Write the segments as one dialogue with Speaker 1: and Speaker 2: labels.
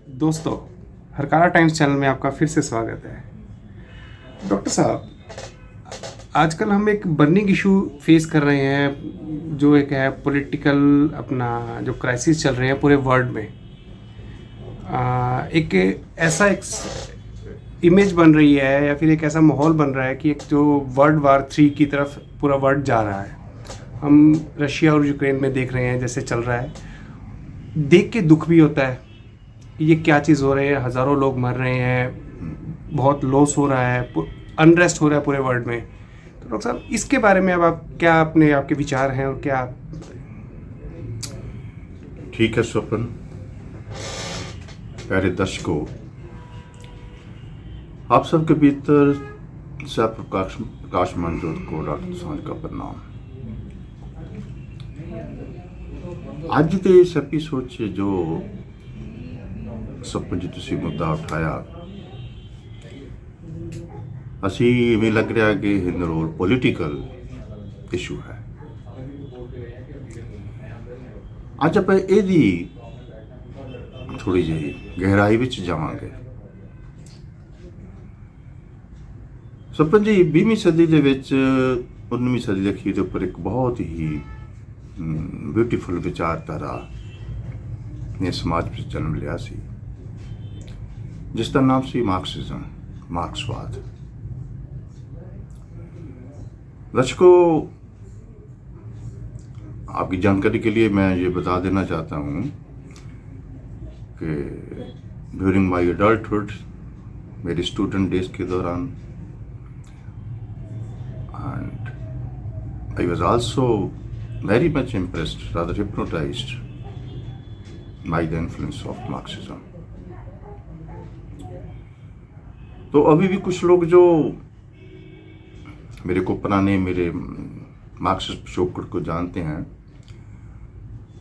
Speaker 1: दोस्तों, Hurkaru times channel में आपका फिर से स्वागत है। डॉक्टर साहब, आजकल हम एक बर्निंग इशू फेस कर रहे हैं, जो एक है पॉलिटिकल, अपना जो क्राइसिस चल रहे हैं पूरे वर्ल्ड में। एक ऐसा एक इमेज बन रही है या फिर एक ऐसा माहौल बन रहा है कि एक जो वर्ल्ड वार 3 की तरफ पूरा वर्ल्ड जा रहा है। हम रशिया और यूक्रेन में देख रहे हैं जैसे चल रहा है। देख के दुख भी होता है कि ये क्या चीज़ हो रही है, हज़ारों लोग मर रहे हैं, बहुत लॉस हो रहा है, अनरेस्ट हो रहा है पूरे वर्ल्ड में। तो डॉक्टर साहब, इसके बारे में अब आप क्या, अपने आपके विचार हैं और क्या?
Speaker 2: ठीक है स्वपन, प्यारे दर्शकों, आप सबके भीतर से प्रकाशमान ज्योत को डॉक्टर सांझ का प्रणाम। ਅੱਜ ਦੇ ਇਸ ਐਪੀਸੋਡ 'ਚ ਜੋ ਸਪਨ ਜੀ ਤੁਸੀਂ ਮੁੱਦਾ ਉਠਾਇਆ, ਅਸੀਂ ਇਵੇਂ ਲੱਗ ਰਿਹਾ ਕਿ ਹਿੰਦਰੋਲ ਪੋਲੀਟੀਕਲ ਇਸ਼ੂ ਹੈ। ਅੱਜ ਆਪਾਂ ਇਹਦੀ ਥੋੜੀ ਜਿਹੀ ਗਹਿਰਾਈ ਵਿੱਚ ਜਾਵਾਂਗੇ। ਸਪਨ ਜੀ 20ਵੀਂ ਸਦੀ ਦੇ ਵਿੱਚ 19ਵੀਂ ਸਦੀ ਦੇ ਅਖੀਰ ਦੇ ਉੱਪਰ ਇੱਕ ਬਹੁਤ ਹੀ ਬਿਊਟੀਫੁਲ ਵਿਚਾਰਧਾਰਾ ਨੇ ਸਮਾਜ ਵਿੱਚ ਜਨਮ ਲਿਆ ਸੀ, जिस का नाम सी मार्क्सिज्म, मार्क्सवाद। दर्शकों, आपकी जानकारी के लिए मैं ये बता देना चाहता हूँ कि ड्यूरिंग माय एडल्टहुड, मेरी स्टूडेंट डेज के दौरान, and I was also very much impressed, rather hypnotized by the influence of Marxism. तो अभी भी कुछ लोग जो मेरे को पुराने मेरे मार्क्सिस्ट पिछोकड़ को जानते हैं,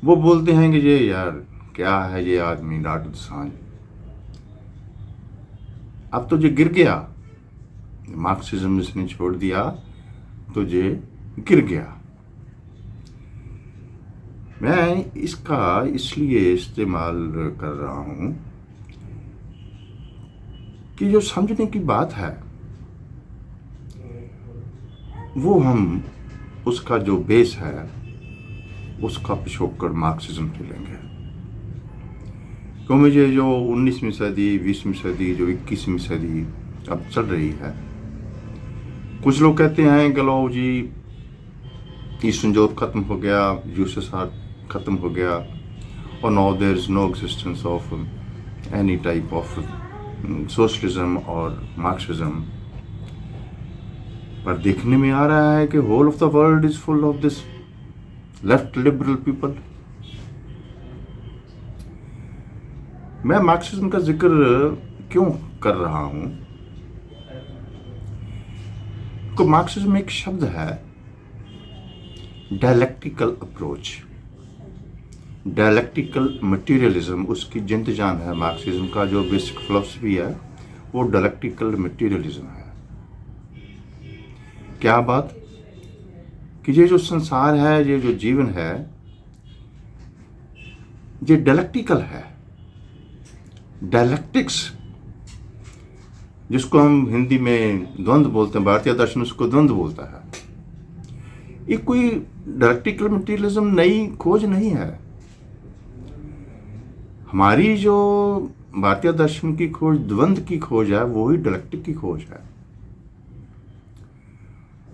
Speaker 2: वो बोलते हैं कि ये यार क्या है ये आदमी डॉक्टर सांझ, अब तो ये गिर गया, मार्क्सिज्म इसने छोड़ दिया तो ये गिर गया। मैं इसका इसलिए इस्तेमाल कर रहा हूँ कि जो समझने की बात है वो हम उसका जो बेस है उसका पिछोकड़ मार्क्सिज्म से लेंगे। तो मुझे जो 19वीं सदी, 20वीं सदी, जो 21वीं सदी अब चल रही है, कुछ लोग कहते हैं कि लो जी ईस्टर्न यूरोप खत्म हो गया, यूएसएसआर खत्म हो गया, और now there is no existence of any type of socialism और मार्क्सिज्म। पर देखने में आ रहा है कि whole of the world is full of this left liberal people. मैं मार्क्सिज्म का जिक्र क्यों कर रहा हूं? तो मार्क्सिज्म एक शब्द है, डायलेक्टिकल अप्रोच, डायलेक्टिकल मटेरियलिज्म उसकी जिंद जान है। मार्क्सिज्म का जो बेसिक फिलॉसफी है वो डायलेक्टिकल मटेरियलिज्म है। क्या बात कि ये जो संसार है, ये जो जीवन है, ये डायलेक्टिकल है। डायलेक्टिक्स, जिसको हम हिंदी में द्वंद्व बोलते हैं, भारतीय दर्शन उसको द्वंद्व बोलता है। ये कोई डायलेक्टिकल मटेरियलिज्म नई खोज नहीं है। हमारी जो भारतीय दर्शन की खोज द्वंद्व की खोज है, वो ही डायलेक्टिक की खोज है।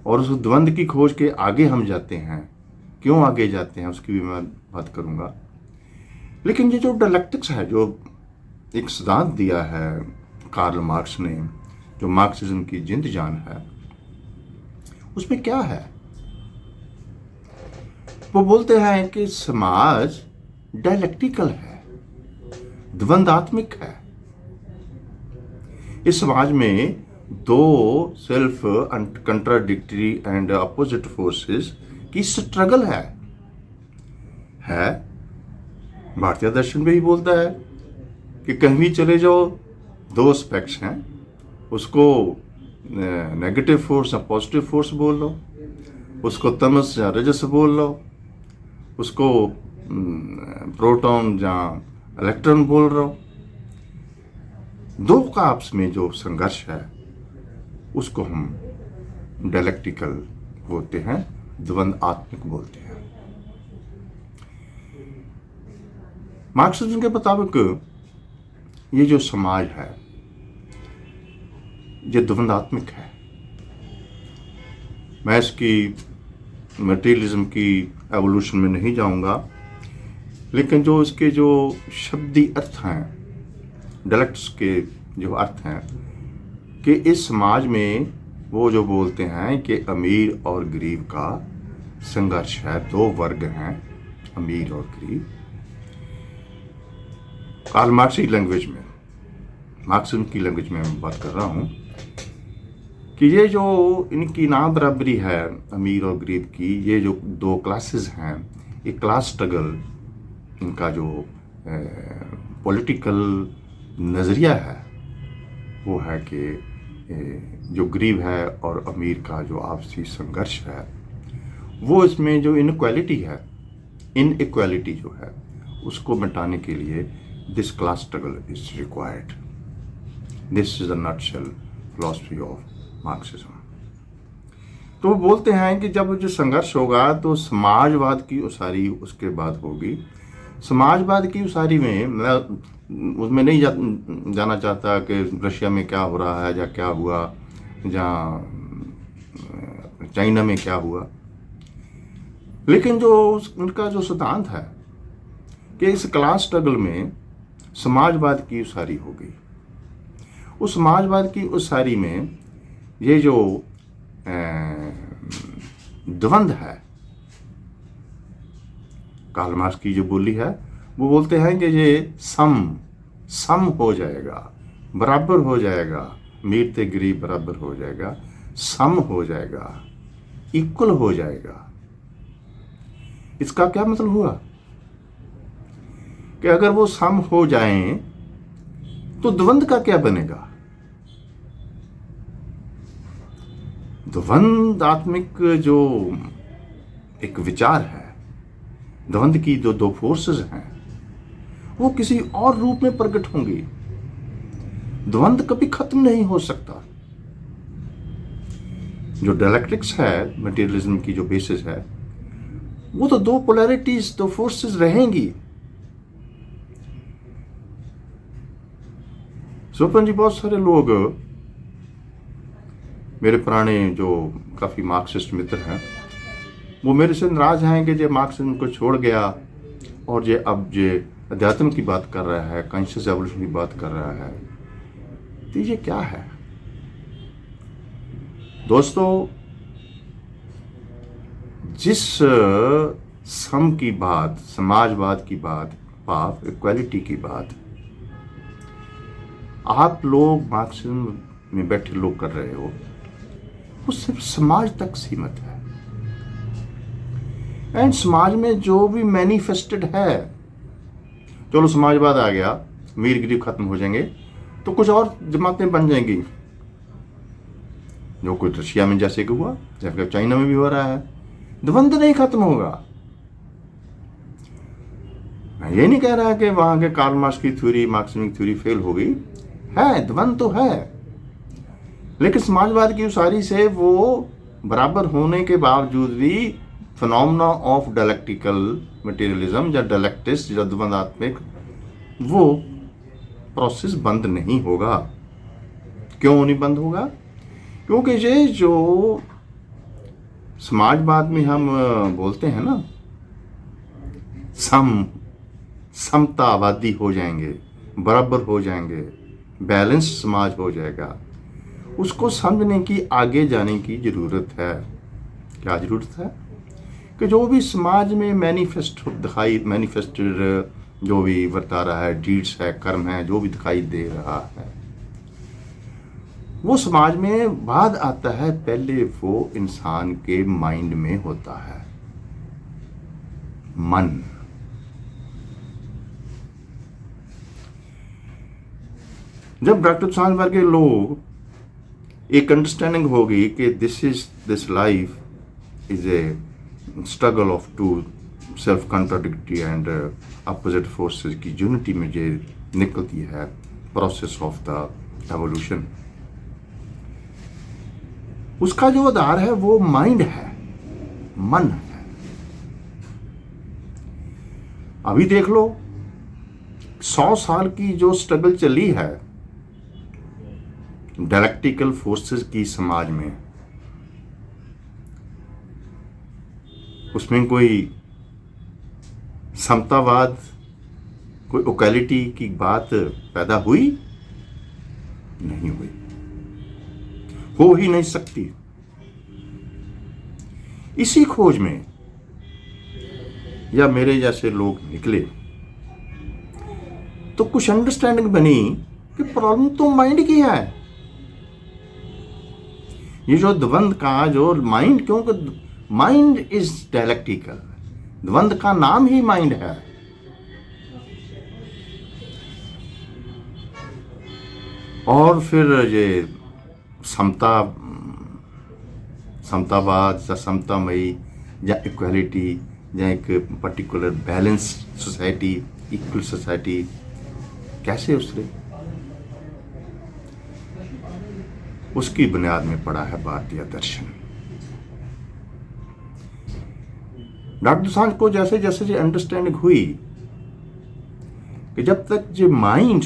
Speaker 2: और उस द्वंद्व की खोज के आगे हम जाते हैं। क्यों आगे जाते हैं उसकी भी मैं बात करूंगा। लेकिन ये जो डायलेक्टिक्स है, जो एक सिद्धांत दिया है कार्ल मार्क्स ने, जो मार्क्सिज्म की जिंद जान है, उसमें क्या है? वो बोलते हैं कि समाज डायलेक्टिकल है, द्वंदात्मिक है। इस समाज में दो self contradictory and opposite forces की स्ट्रगल है। भारतीय दर्शन में ही बोलता है कि कहीं भी चले जाओ, दो एस्पेक्ट्स हैं, उसको नेगेटिव फोर्स या पॉजिटिव फोर्स बोल लो, उसको तमस या रजस बोल लो, उसको प्रोटॉन या इलेक्ट्रॉन बोल रहा हो। दो का आपस में जो संघर्ष है उसको हम डायलेक्टिकल बोलते हैं, द्वंद्वात्मक बोलते हैं। मार्क्सिज्म के मुताबिक ये जो समाज है ये द्वंद्वात्मक है। मैं इसकी मटेरियलिज्म की एवोल्यूशन में नहीं जाऊंगा, लेकिन जो इसके जो शब्दी अर्थ हैं, डायलेक्ट्स के जो अर्थ हैं कि इस समाज में वो जो बोलते हैं कि अमीर और गरीब का संघर्ष है, दो वर्ग हैं, अमीर और गरीब। कार्ल मार्क्स की लैंग्वेज में, मार्क्सिज्म की लैंग्वेज में मैं बात कर रहा हूँ कि ये जो इनकी ना बराबरी है अमीर और गरीब की, ये जो दो क्लासेस हैं, ये क्लास स्ट्रगल इनका जो पॉलिटिकल नज़रिया है वो है कि जो गरीब है और अमीर का जो आपसी संघर्ष है, वो इसमें जो इनइक्वालिटी है, इनइक्वालिटी जो है उसको मिटाने के लिए this class struggle is required. This is the nutshell philosophy of Marxism. तो वो बोलते हैं कि जब जो संघर्ष होगा तो समाजवाद की उसारी उसके बाद होगी। समाजवाद की उसारी में मैं उसमें नहीं जाना चाहता कि रशिया में क्या हो रहा है या क्या हुआ, जहाँ चाइना में क्या हुआ, लेकिन जो उनका जो सिद्धांत है कि इस क्लास स्ट्रगल में समाजवाद की उसारी होगी। उस समाजवाद की उसारी में ये जो द्वंद्व है, कार्ल मार्क्स की जो बोली है, वो बोलते हैं कि ये सम हो जाएगा, बराबर हो जाएगा, अमीर ते गरीब बराबर हो जाएगा, सम हो जाएगा, इक्वल हो जाएगा। इसका क्या मतलब हुआ कि अगर वो सम हो जाएं तो द्वंद्व का क्या बनेगा? द्वंद्वात्मक जो एक विचार है, द्वंद्व की जो दो फोर्सेस हैं वो किसी और रूप में प्रकट होंगी। द्वंद्व कभी खत्म नहीं हो सकता। जो डायलेक्ट्रिक्स है, मटेरियलिज्म की जो बेसिस है, वो तो दो पोलैरिटीज, दो फोर्सेस रहेंगी। स्वपन जी, बहुत सारे लोग, मेरे पुराने जो काफ़ी मार्क्सिस्ट मित्र हैं, वो मेरे से नाराज हैं कि जो मार्क्सिज्म को छोड़ गया और ये अब ये अध्यात्म की बात कर रहा है, कॉन्शियस एवोल्यूशन की बात कर रहा है। तो ये क्या है दोस्तों? जिस सम की बात, समाजवाद की बात, पाप इक्वालिटी की बात आप लोग मार्क्सिज्म में बैठे लोग कर रहे हो, वो सिर्फ समाज तक सीमित है। एंड समाज में जो भी मैनिफेस्टेड है, चलो समाजवाद आ गया, अमीर गरीब खत्म हो जाएंगे तो कुछ और जमातें बन जाएंगी, जो कुछ रशिया में जैसे कि हुआ, जैसे चाइना में भी हो रहा है। द्वंद्व नहीं खत्म होगा। मैं ये नहीं कह रहा कि वहां के कार्ल मार्क्स की थ्योरी, मार्क्सिज्म थ्योरी फेल हो गई है, द्वंद्व तो है, लेकिन समाजवाद की उसारी से वो बराबर होने के बावजूद भी फिनोमेना ऑफ डायलेक्टिकल मटेरियलिज्म या डायलेक्टिक्स या द्वंद्वात्मक वो प्रोसेस बंद नहीं होगा। क्यों नहीं बंद होगा? क्योंकि ये जो समाजवाद में हम बोलते हैं ना, समतावादी हो जाएंगे, बराबर हो जाएंगे, बैलेंस समाज हो जाएगा, उसको समझने की, आगे जाने की ज़रूरत है। क्या ज़रूरत है? कि जो भी समाज में मैनिफेस्टेड जो भी बता रहा है, डीड्स है, कर्म है, जो भी दिखाई दे रहा है, वो समाज में बाद आता है, पहले वो इंसान के माइंड में होता है, मन। जब डॉक्टर सांसवार के लोग एक अंडरस्टैंडिंग होगी कि this life is a struggle of two self contradictory and opposite forces की यूनिटी में जो निकलती है, प्रोसेस ऑफ द एवोल्यूशन। उसका जो आधार है वो माइंड है, मन है। अभी देख लो 100 साल की जो स्ट्रगल चली है डायलेक्टिकल फोर्सेस की समाज में, उसमें कोई समतावाद, कोई इक्वालिटी की बात पैदा हुई? नहीं हुई, हो ही नहीं सकती। इसी खोज में या मेरे जैसे लोग निकले तो कुछ अंडरस्टैंडिंग बनी कि प्रॉब्लम तो माइंड की है। ये जो द्वंद का जो माइंड, क्योंकि माइंड इज डायलेक्टिकल, द्वंद का नाम ही माइंड है। और फिर ये समतावाद या समतामयी या इक्वालिटी या एक particular balance society, equal society कैसे उसने उसकी बुनियाद में पड़ा है भारतीय दर्शन। डॉक्टर सांझ को जैसे जैसे ये अंडरस्टैंडिंग हुई कि जब तक ये माइंड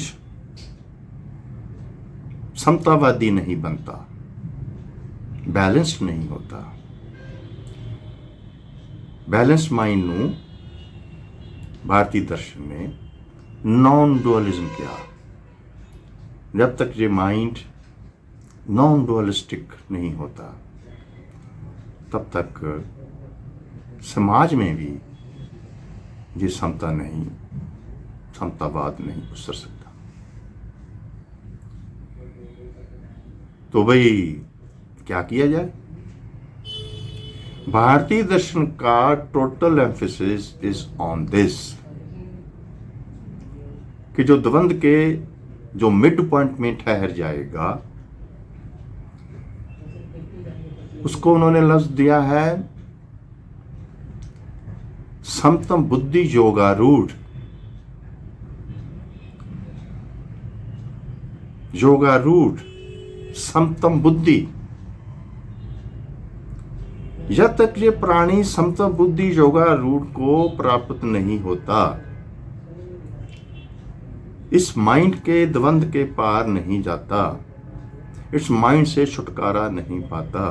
Speaker 2: समतावादी नहीं बनता, बैलेंस्ड नहीं होता, बैलेंस माइंड नू भारतीय दर्शन में नॉन डुअलिज्म किया। जब तक ये माइंड नॉन डुअलिस्टिक नहीं होता तब तक समाज में भी ये समता नहीं, समतावाद नहीं उतर सकता। तो भाई क्या किया जाए? भारतीय दर्शन का total emphasis is on this कि जो द्वंद के जो मिड पॉइंट में ठहर जाएगा उसको उन्होंने लफ्ज दिया है समतम बुद्धि योगारूढ़। योगारूढ़ समतम बुद्धि। जब तक ये प्राणी समतम बुद्धि योगारूढ़ को प्राप्त नहीं होता, इस माइंड के द्वंद के पार नहीं जाता, इस माइंड से छुटकारा नहीं पाता,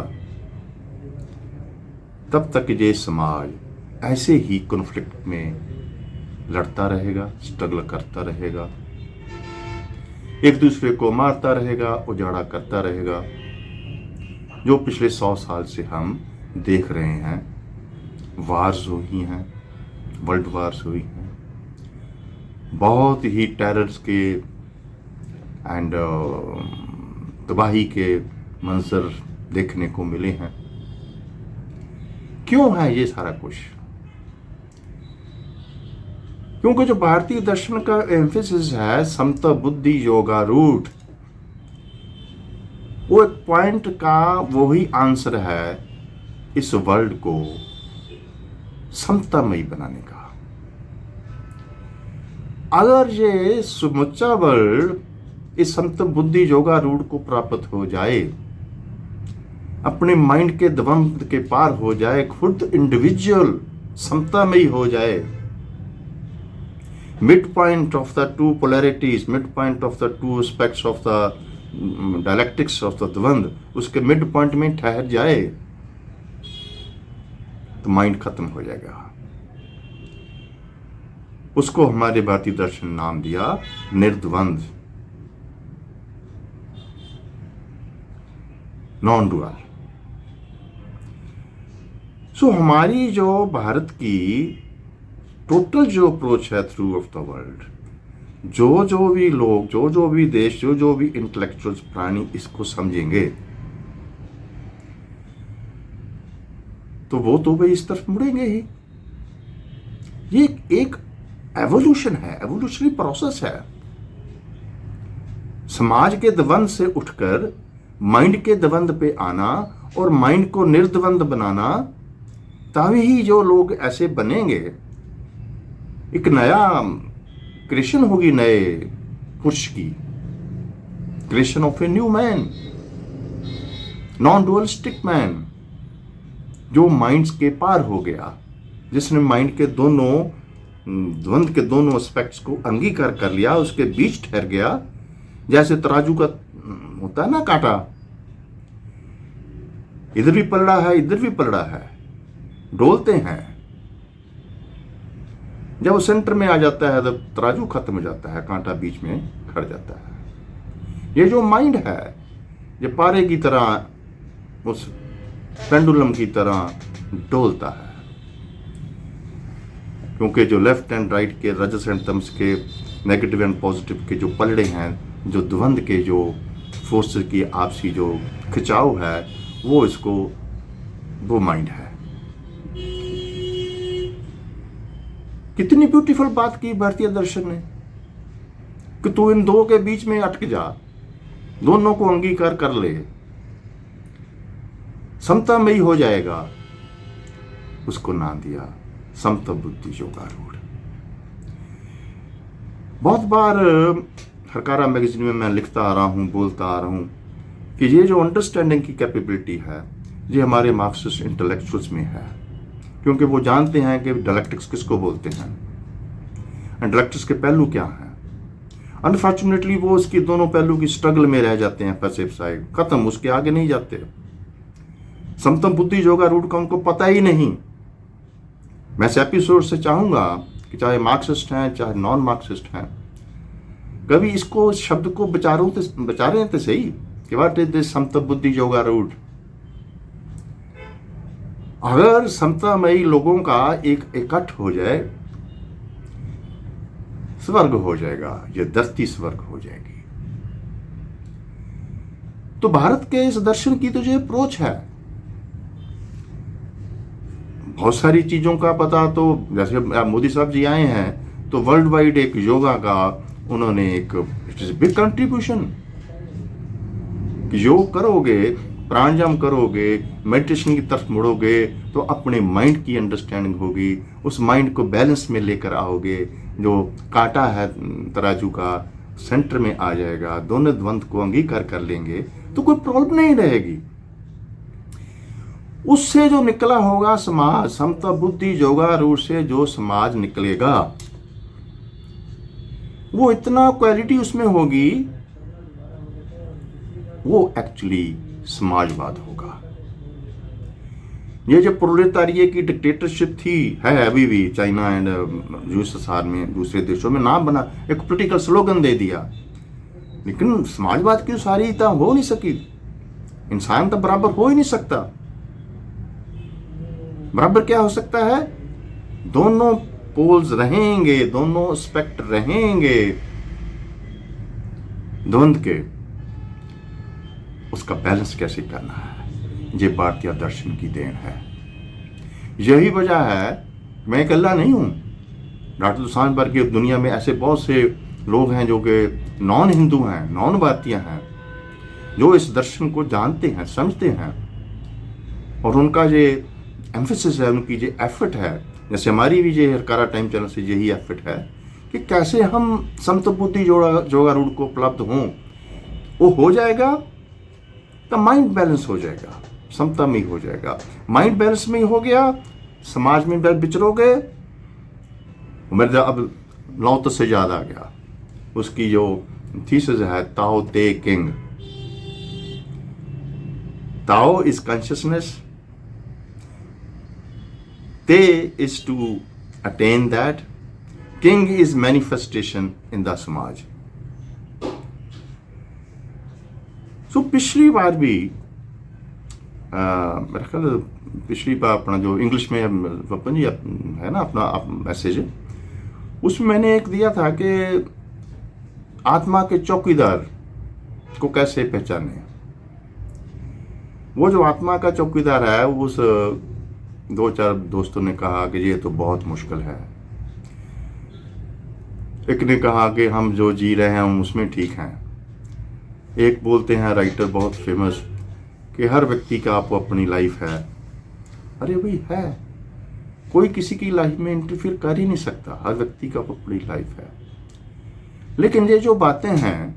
Speaker 2: तब तक ये समाज ऐसे ही कॉन्फ्लिक्ट में लड़ता रहेगा, स्ट्रगल करता रहेगा, एक दूसरे को मारता रहेगा, उजाड़ा करता रहेगा। जो पिछले 100 साल से हम देख रहे हैं, वार्स हुई हैं, वर्ल्ड वार्स हुई हैं, बहुत ही टेरर्स के एंड तबाही के मंजर देखने को मिले हैं। क्यों है ये सारा कुछ? क्योंकि जो भारतीय दर्शन का एम्फेसिस है समता बुद्धि योगारूढ़, वो एक पॉइंट का वही आंसर है इस वर्ल्ड को समतामयी बनाने का। अगर ये समुच्चा वर्ल्ड इस समता बुद्धि योगारूढ़ को प्राप्त हो जाए, अपने माइंड के द्वंद के पार हो जाए, खुद इंडिविजुअल समतामयी हो जाए, mid point of the two polarities, mid point of the two aspects of the dialectics of the द्वंद, उसके मिड पॉइंट में ठहर जाए तो माइंड खत्म हो जाएगा। उसको हमारे भारतीय दर्शन नाम दिया निर्द्वंद, नॉन डुअल। सो हमारी जो भारत की टोटल जो अप्रोच है थ्रू ऑफ द वर्ल्ड, जो भी लोग, जो भी देश, जो भी इंटेलेक्चुअल्स प्राणी इसको समझेंगे तो वो तो भाई इस तरफ मुड़ेंगे ही। ये एक एवोल्यूशन है, एवोल्यूशनरी प्रोसेस है। समाज के द्वंद से उठकर माइंड के द्वंद पे आना और माइंड को निर्द्वंद बनाना, तभी ही जो लोग ऐसे बनेंगे, एक नया क्रिएशन होगी नए पुरुष की, creation of a new man, non dualistic man, जो माइंड्स के पार हो गया, जिसने माइंड के दोनों द्वंद के दोनों एस्पेक्ट्स को अंगीकार कर लिया, उसके बीच ठहर गया। जैसे तराजू का होता है ना कांटा, इधर भी पल रहा है, इधर भी पल रहा है, डोलते हैं। जब वो सेंटर में आ जाता है तो तराजू खत्म हो जाता है, कांटा बीच में खड़ जाता है। ये जो माइंड है, ये पारे की तरह, उस पेंडुलम की तरह डोलता है, क्योंकि जो लेफ्ट एंड राइट के, रजस एंड तमस के, नेगेटिव एंड पॉजिटिव के जो पलड़े हैं, जो द्वंद के जो फोर्सेस की आपसी जो खिंचाव है, वो माइंड है। कितनी ब्यूटीफुल बात की भारतीय दर्शन ने कि तू इन दो के बीच में अटक जा, दोनों को अंगीकार कर ले, समता में ही हो जाएगा। उसको नाम दिया समता बुद्धि योगारूढ़। बहुत बार हरकारा मैगजीन में मैं लिखता आ रहा हूं, बोलता आ रहा हूं कि ये जो अंडरस्टैंडिंग की कैपेबिलिटी है, ये हमारे मार्क्सिस्ट इंटेलेक्चुअल्स में है, क्योंकि वो जानते हैं कि डायलेक्टिक्स किसको बोलते हैं, डायलेक्टिक्स के पहलू क्या हैं। अनफॉर्चुनेटली वो उसकी दोनों पहलू की स्ट्रगल में रह जाते हैं, पैसिव साइड खत्म, उसके आगे नहीं जाते। समतम बुद्धि योगारूढ़ का उनको पता ही नहीं। मैं इस एपिसोड से चाहूंगा कि चाहे मार्क्सिस्ट हैं चाहे नॉन मार्क्सिस्ट हैं, कभी इसको, इस शब्द को बचा तो सही कि व्हाट इज दिस समता बुद्धि योगारूढ़। अगर समतामयी लोगों का एक इकट्ठ हो जाए, स्वर्ग हो जाएगा, ये धरती स्वर्ग हो जाएगी। तो भारत के इस दर्शन की तो जो अप्रोच है, बहुत सारी चीजों का पता, तो जैसे मोदी साहब जी आए हैं तो वर्ल्ड वाइड एक योगा का उन्होंने एक बिग कंट्रीब्यूशन, योग करोगे, प्राणायाम करोगे, मेडिटेशन की तरफ मुड़ोगे तो अपने माइंड की अंडरस्टैंडिंग होगी, उस माइंड को बैलेंस में लेकर आओगे, जो कांटा है तराजू का सेंटर में आ जाएगा, दोनों द्वंद को अंगीकार कर लेंगे तो कोई प्रॉब्लम नहीं रहेगी। उससे जो निकला होगा समाज, समता बुद्धि योगारूढ़ से जो समाज निकलेगा, वो इतना क्वालिटी उसमें होगी, वो एक्चुअली समाजवाद होगा। ये जो प्रोलेटारिया की डिक्टेटरशिप थी, है अभी भी, चाइना एंड यूएसएसआर में, दूसरे देशों में नाम बना, एक पॉलिटिकल स्लोगन दे दिया, लेकिन समाजवाद की सारी हो नहीं सकी। इंसान तो बराबर हो ही नहीं सकता। बराबर क्या हो सकता है? दोनों पोल्स रहेंगे, दोनों एस्पेक्ट रहेंगे द्वंद के, उसका बैलेंस कैसे करना है, ये भारतीय दर्शन की देन है। यही वजह है, मैं अकेला नहीं हूं, डॉक्टर दुसांझ वर्ग दुनिया में ऐसे बहुत से लोग हैं जो कि नॉन हिंदू हैं, नॉन भारतीय हैं, जो इस दर्शन को जानते हैं, समझते हैं, और उनका ये एम्फेसिस है, उनकी जो एफर्ट है, जैसे हमारी भी ये हरकारा टाइम चैनल से यही एफर्ट है कि कैसे हम समता बुद्धि योगारूढ़ को उपलब्ध हों। वो हो जाएगा तो माइंड बैलेंस हो जाएगा, समता में ही हो जाएगा। माइंड बैलेंस में ही हो गया, समाज में विचरोगे। मेरे अब लाओ त्से से याद आ गया, उसकी जो थीसिस है, Tao Te Ching. Tao is consciousness, Te is to attain that, Ching is manifestation in the समाज। तो पिछली बार भी मेरे ख्याल पिछली बार अपना जो इंग्लिश में वपन जी है ना अपना मैसेज, उसमें मैंने एक दिया था कि आत्मा के चौकीदार को कैसे पहचाने। वो जो आत्मा का चौकीदार है, उस दो चार दोस्तों ने कहा कि ये तो बहुत मुश्किल है। एक ने कहा कि हम जो जी रहे हैं हम उसमें ठीक हैं। एक बोलते हैं राइटर बहुत फेमस कि हर व्यक्ति का आपको अपनी लाइफ है। अरे भाई है, कोई किसी की लाइफ में इंटरफियर कर ही नहीं सकता, हर व्यक्ति का अपनी लाइफ है। लेकिन ये जो बातें हैं,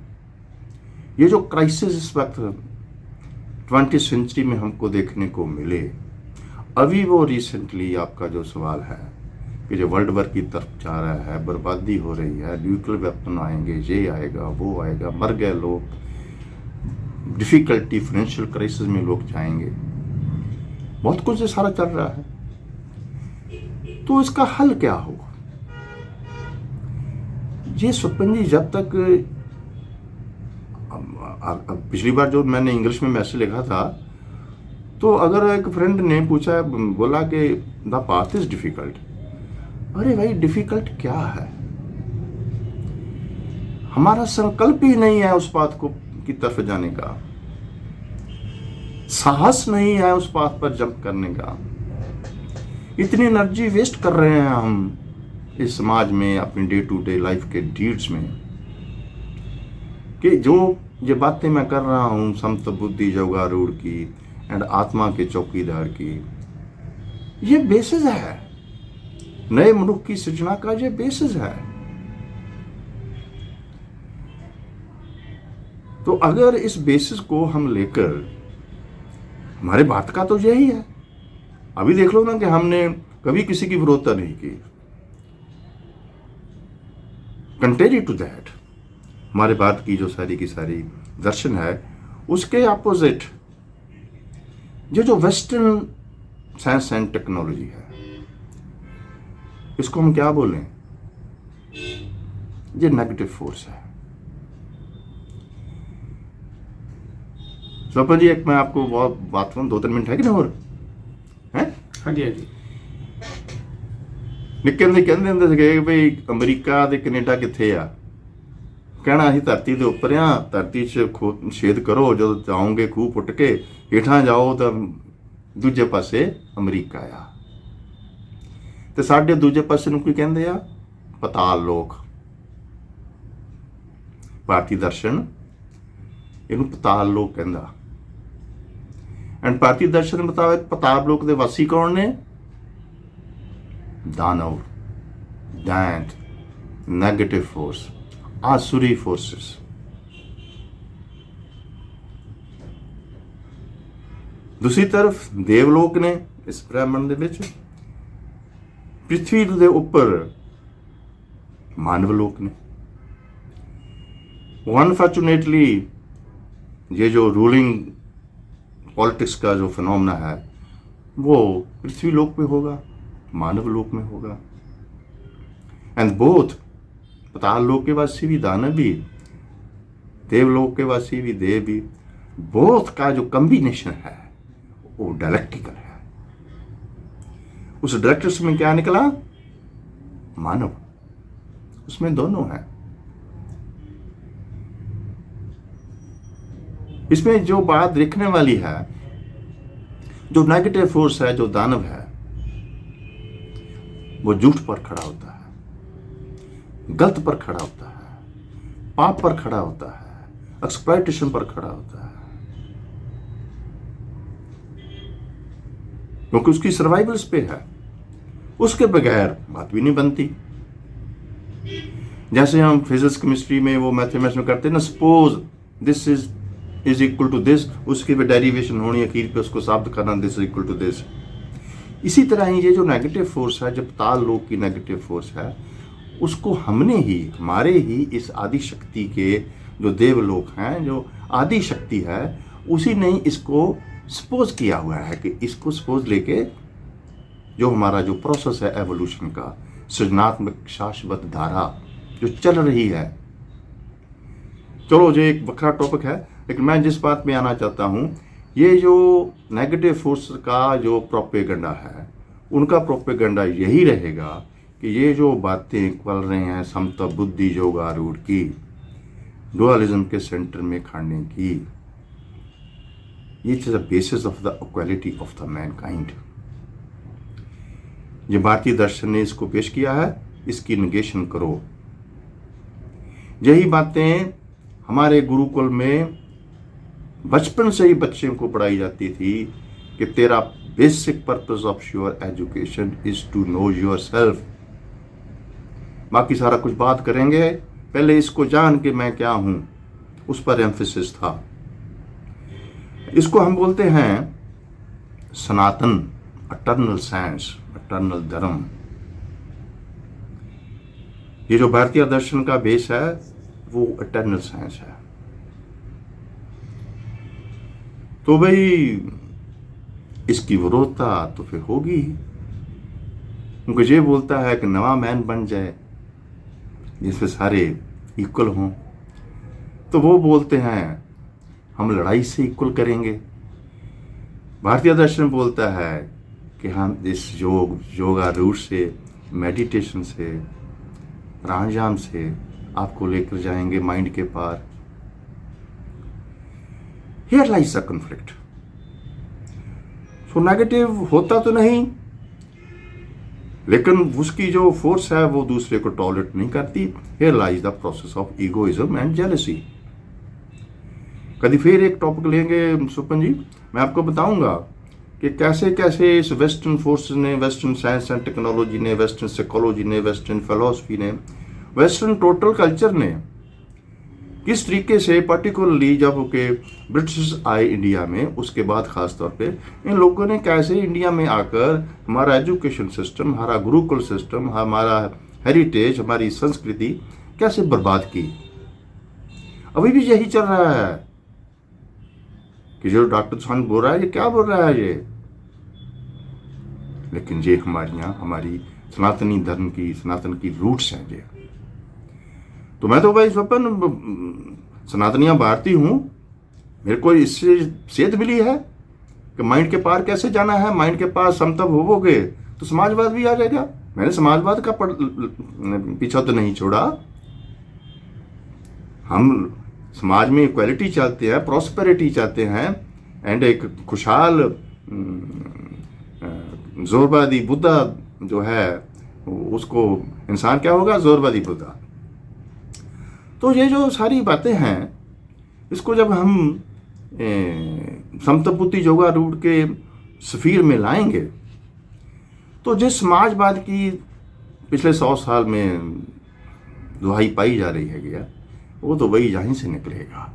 Speaker 2: ये जो क्राइसिस इस वक्त 20वीं सेंचुरी में हमको देखने को मिले, अभी वो रिसेंटली आपका जो सवाल है कि जो वर्ल्ड वार की तरफ जा रहा है, बर्बादी हो रही है, न्यूक्लियर वेपन आएंगे, ये आएगा, वो आएगा, मर गए लोग, डिफिकल्टी, फाइनेंशियल क्राइसिस में लोग जाएंगे, बहुत कुछ ये सारा चल रहा है। तो इसका हल क्या होगा? ये स्वपन जी, जब तक अब पिछली बार जो मैंने इंग्लिश में मैसेज लिखा था, तो अगर एक फ्रेंड ने पूछा, बोला कि द पाथ इज डिफिकल्ट, अरे भाई डिफिकल्ट क्या है? हमारा संकल्प ही नहीं है उस पाथ को की तरफ जाने का, साहस नहीं है उस पाथ पर जंप करने का। इतनी एनर्जी वेस्ट कर रहे हैं हम इस समाज में, अपनी डे टू डे लाइफ के डीड्स में, कि जो ये बातें मैं कर रहा हूं समत बुद्धि जोगारूढ़ की एंड आत्मा के चौकीदार की, ये बेसिस है नए मनुष्य की सृजना का, ये बेसिस है। तो अगर इस बेसिस को हम लेकर, हमारे बात का तो यही है, अभी देख लो ना कि हमने कभी किसी की विरोधता नहीं की। कंटेरी टू दैट, हमारे भारत की जो सारी की सारी दर्शन है, उसके अपोजिट जो वेस्टर्न साइंस एंड टेक्नोलॉजी है, इसको हम क्या बोलें, ये नेगेटिव फोर्स है। स्वपन जी, एक मैं आपको बहुत बात करूं, 2-3 मिनट है कि नहीं और हैं?
Speaker 1: हाँ जी, हाँ जी।
Speaker 2: ਨਿੱਕੇ ਹੁੰਦੇ ਕਹਿੰਦੇ ਹੁੰਦੇ ਸੀਗੇ ਵੀ ਅਮਰੀਕਾ ਤੇ ਕੈਨੇਡਾ ਕਿੱਥੇ ਆ, ਕਹਿਣਾ ਅਸੀਂ ਧਰਤੀ ਦੇ ਉੱਪਰ ਆ, ਧਰਤੀ 'ਚ ਛੇਦ ਕਰੋ, ਜਦੋਂ ਜਾਓਗੇ ਖੂਹ ਪੁੱਟ ਕੇ ਹੇਠਾਂ ਜਾਓ ਤਾਂ ਦੂਜੇ ਪਾਸੇ ਅਮਰੀਕਾ ਆ। ਤੇ ਸਾਡੇ ਦੂਜੇ ਪਾਸੇ ਨੂੰ ਕੀ ਕਹਿੰਦੇ ਆ? ਪਤਾਲ ਲੋਕ। ਭਾਰਤੀ ਦਰਸ਼ਨ ਇਹਨੂੰ ਪਤਾਲ ਲੋਕ ਕਹਿੰਦਾ। ਐਂਡ ਭਾਰਤੀ ਦਰਸ਼ਨ ਮੁਤਾਬਕ ਪਤਾਲ ਲੋਕ ਦੇ ਵਾਸੀ ਕੌਣ ਨੇ? दानव, दैंत, नेगेटिव फोर्स, आसुरी फोर्सेस। दूसरी तरफ देवलोक ने इस ब्रह्मांड दे विच, पृथ्वी दे ऊपर मानवलोक ने। अनफॉर्चुनेटली ये जो रूलिंग पॉलिटिक्स का जो फिनोमेना है, वो पृथ्वी लोक पे होगा, मानव लोक में होगा। एंड बोथ, पताल लोक के वासी भी दानव भी, देवलोक के वासी भी देव भी, बोथ का जो कॉम्बिनेशन है वो डायलेक्टिकल है। उस डायलेक्टिक्स में क्या निकला? मानव, उसमें दोनों है। इसमें जो बात देखने वाली है, जो नेगेटिव फोर्स है, जो दानव है, वो झूठ पर खड़ा होता है, गलत पर खड़ा होता है, पाप पर खड़ा होता है, एक्सप्लॉयटेशन पर खड़ा होता है, क्योंकि उसकी सर्वाइवल इस पे है। उसके बगैर बात भी नहीं बनती। जैसे हम फिजिक्स केमिस्ट्री में वो मैथमेटिक्स में करते हैं ना, suppose this is equal to this, उसकी भी डेरिवेशन होनी है, अखीर पे उसको साबित करना, this is equal to this. इसी तरह ही ये जो नेगेटिव फोर्स है, जब ताल लोक की नेगेटिव फोर्स है, उसको हमने ही, हमारे ही इस आदि शक्ति के जो देवलोक हैं, जो आदि शक्ति है, उसी ने इसको सपोज किया हुआ है कि इसको सपोज लेके जो हमारा जो प्रोसेस है एवोल्यूशन का, सृजनात्मक शाश्वत धारा जो चल रही है। चलो, जो एक वक्रा टॉपिक है, लेकिन मैं जिस बात में आना चाहता हूँ, ये जो नेगेटिव फोर्स का जो प्रोपेगेंडा है, उनका प्रोपेगेंडा यही रहेगा कि ये जो बातें चल रहे हैं समता बुद्धि जोगारूढ़ की, डुअलिज्म के सेंटर में खड़ने की, ये is the basis of the equality of the Mankind. ये भारतीय दर्शन ने इसको पेश किया है, इसकी निगेशन करो। यही बातें हमारे गुरुकुल में बचपन से ही बच्चे को पढ़ाई जाती थी कि तेरा basic purpose of your education is to know your self. बाकी सारा कुछ बात करेंगे, पहले इसको जान के मैं क्या हूं, उस पर एम्फेसिस था। इसको हम बोलते हैं सनातन, अटर्नल साइंस, अटर्नल धर्म। ये जो भारतीय दर्शन का बेस है वो अटर्नल साइंस है। तो भाई इसकी विरोधता तो फिर होगी, क्योंकि ये बोलता है कि नवा मैन बन जाए जिसमें सारे इक्वल हों, तो वो बोलते हैं हम लड़ाई से इक्वल करेंगे। भारतीय दर्शन बोलता है कि हम इस योगा रूट से, मेडिटेशन से, प्राणायाम से आपको लेकर जाएंगे माइंड के पार। Here lies the conflict. So negative होता तो नहीं, लेकिन उसकी जो फोर्स है वो दूसरे को टॉलरेट नहीं करती। Here lies the process of egoism and jealousy. कभी फिर एक टॉपिक लेंगे सुपन जी, मैं आपको बताऊंगा कि कैसे कैसे इस वेस्टर्न फोर्सेस ने, वेस्टर्न साइंस एंड टेक्नोलॉजी ने, वेस्टर्न साइकोलॉजी ने, वेस्टर्न फिलॉसफी ने, वेस्टर्न टोटल कल्चर ने किस तरीके से, पर्टिकुलरली जब के ब्रिटिश आए इंडिया में, उसके बाद खास तौर पे इन लोगों ने कैसे इंडिया में आकर हमारा एजुकेशन सिस्टम, हमारा गुरुकुल सिस्टम, हमारा हेरिटेज, हमारी संस्कृति कैसे बर्बाद की। अभी भी यही चल रहा है कि जो डॉक्टर सुशांत बोल रहा है ये क्या बोल रहा है ये, लेकिन ये हमारी सनातनी धर्म की, सनातन की रूट्स हैं ये। तो मैं तो भाई स्वपन सनातनिया भारतीय हूं, मेरे को इससे सेध मिली है कि माइंड के पार कैसे जाना है। माइंड के पार समतब होवोगे तो समाजवाद भी आ जाएगा। मैंने समाजवाद का पीछा तो नहीं छोड़ा। हम समाज में इक्वालिटी चाहते हैं, प्रॉस्पेरिटी चाहते हैं, एंड एक खुशहाल जोरवादी बुद्धा जो है उसको इंसान क्या होगा, जोरवादी बुद्धा। तो ये जो सारी बातें हैं, इसको जब हम समतबुद्धि योगा रूट के सफीर में लाएंगे तो जिस समाजवाद की पिछले 100 साल में दुहाई पाई जा रही है गया, वो तो वही यहीं से निकलेगा।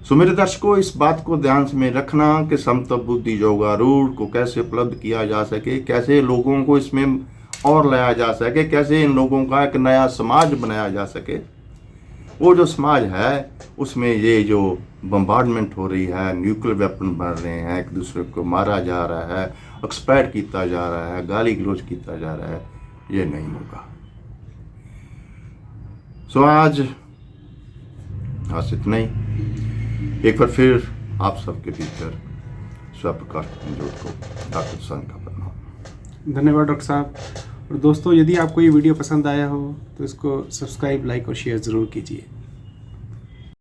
Speaker 2: सो मेरे दर्शकों, इस बात को ध्यान में रखना कि समतबुद्धि योगा रूट को कैसे उपलब्ध किया जा सके, कैसे लोगों को इसमें और लाया जा सके, कैसे इन लोगों का एक नया समाज बनाया जा सके। वो जो समाज है उसमें ये जो बम्बार्डमेंट हो रही है, न्यूक्लियर वेपन बन रहे हैं, एक दूसरे को मारा जा रहा है, एक्सपायर किया जा रहा है, गाली गलौज किया जा रहा है, ये नहीं होगा। सो आज इतना ही। एक बार फिर आप सबके भीतर स्वप्रकाश मंजूर को डॉक्टर सुशांत का प्रणाम।
Speaker 1: धन्यवाद डॉक्टर साहब। और दोस्तों, यदि आपको ये वीडियो पसंद आया हो तो इसको सब्सक्राइब, लाइक और शेयर ज़रूर कीजिए।